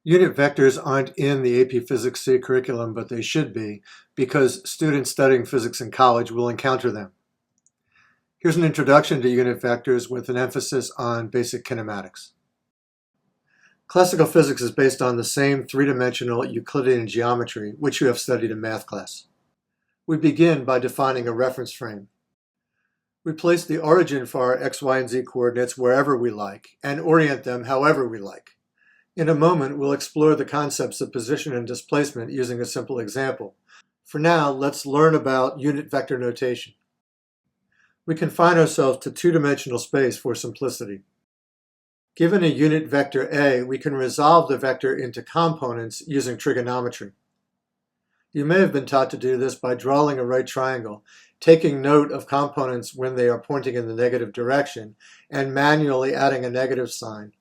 Unit vectors aren't in the AP Physics C curriculum, but they should be, because students studying physics in college will encounter them. Here's an introduction to unit vectors with an emphasis on basic kinematics. Classical physics is based on the same three-dimensional Euclidean geometry, which you have studied in math class. We begin by defining a reference frame. We place the origin for our x, y, and z coordinates wherever we like, and orient them however we like. In a moment, we'll explore the concepts of position and displacement using a simple example. For now, let's learn about unit vector notation. We confine ourselves to two-dimensional space for simplicity. Given a unit vector A, we can resolve the vector into components using trigonometry. You may have been taught to do this by drawing a right triangle, taking note of components when they are pointing in the negative direction, and manually adding a negative sign.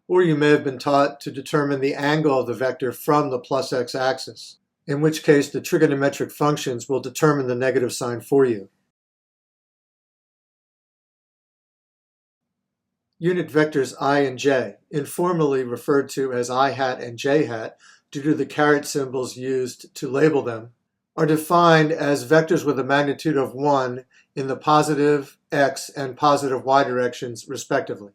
Or you may have been taught to determine the angle of the vector from the plus x-axis, in which case the trigonometric functions will determine the negative sign for you. Unit vectors I and j, informally referred to as I hat and j hat due to the caret symbols used to label them, are defined as vectors with a magnitude of 1 in the positive x and positive y directions, respectively.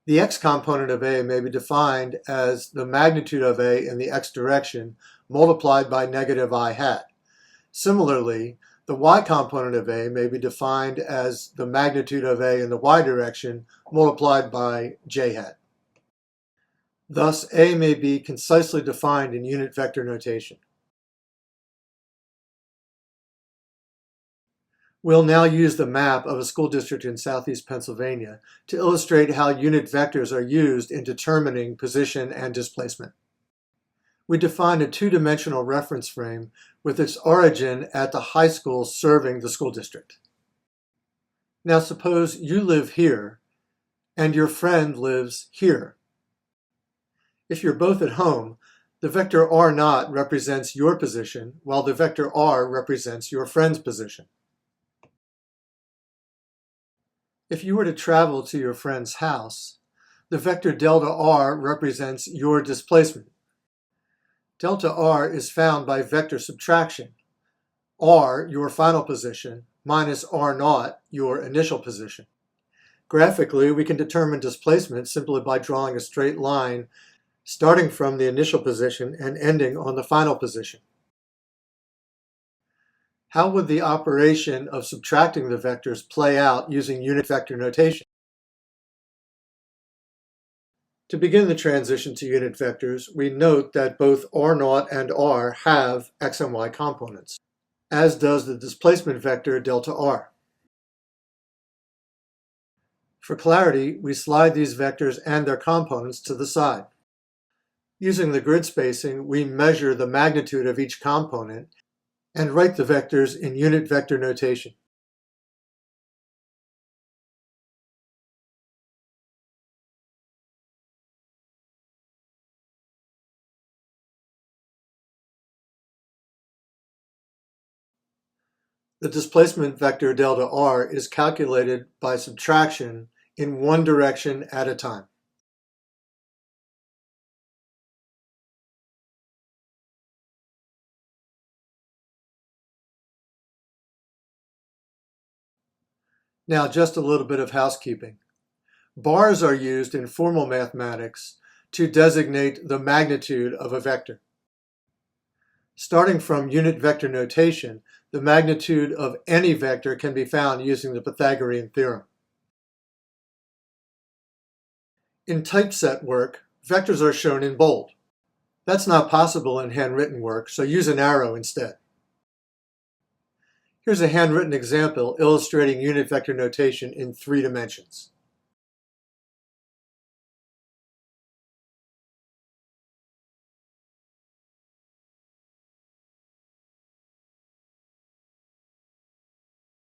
The x component of A may be defined as the magnitude of A in the x direction multiplied by negative I hat. Similarly, the y component of A may be defined as the magnitude of A in the y direction multiplied by j hat. Thus, A may be concisely defined in unit vector notation. We'll now use the map of a school district in southeast Pennsylvania to illustrate how unit vectors are used in determining position and displacement. We define a two-dimensional reference frame with its origin at the high school serving the school district. Now suppose you live here and your friend lives here. If you're both at home, the vector r0 represents your position, while the vector r represents your friend's position. If you were to travel to your friend's house, the vector delta r represents your displacement. Delta r is found by vector subtraction. R, your final position, minus r0, your initial position. Graphically, we can determine displacement simply by drawing a straight line starting from the initial position and ending on the final position. How would the operation of subtracting the vectors play out using unit vector notation? To begin the transition to unit vectors, we note that both r0 and r have x and y components, as does the displacement vector delta r. For clarity, we slide these vectors and their components to the side. Using the grid spacing, we measure the magnitude of each component and write the vectors in unit vector notation. The displacement vector delta r is calculated by subtraction in one direction at a time. Now, just a little bit of housekeeping. Bars are used in formal mathematics to designate the magnitude of a vector. Starting from unit vector notation, the magnitude of any vector can be found using the Pythagorean theorem. In typeset work, vectors are shown in bold. That's not possible in handwritten work, so use an arrow instead. Here's a handwritten example illustrating unit vector notation in 3 dimensions.